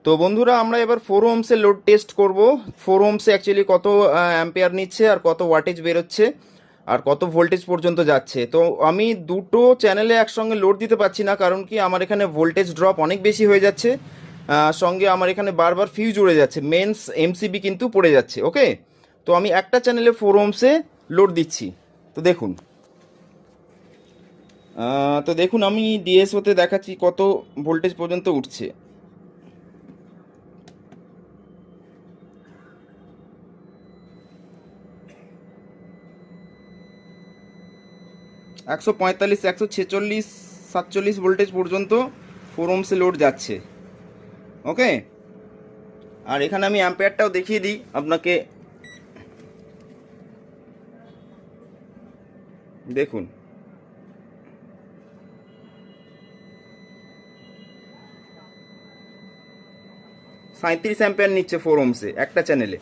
তো বন্ধুরা আমরা এবার 4 ওহমসে লোড টেস্ট করব। 4 ওহমসে অ্যাকচুয়ালি কত অ্যাম্পিয়ার নিচ্ছে আর কত ওয়াটেজ বেরোচ্ছে আর কত ভোল্টেজ পর্যন্ত যাচ্ছে। তো আমি দুটো চ্যানেলে একসঙ্গে লোড দিতে পারছি না, কারণ কি আমার এখানে ভোল্টেজ ড্রপ অনেক বেশি হয়ে যাচ্ছে। সঙ্গে আমার এখানে বারবার ফিউজ উড়ে যাচ্ছে, মেন্স এমসিবি কিন্তু পড়ে যাচ্ছে। ওকে, তো আমি একটা চ্যানেলে 4 ওহমসে লোড দিচ্ছি। তো দেখুন, আমি ডিএসওতে দেখাচ্ছি কত ভোল্টেজ পর্যন্ত উঠছে। 145, 146, 47 ভোল্টেজ পর্যন্ত 4 ওহমসে লোড যাচ্ছে। ওকে, আর এখানে আমি অ্যাম্পিয়ারটাও দেখিয়ে দিই আপনাকে। দেখুন, 37 অ্যাম্পিয়ার নিচ্ছে 4 ওহমসে একটা চ্যানেলে।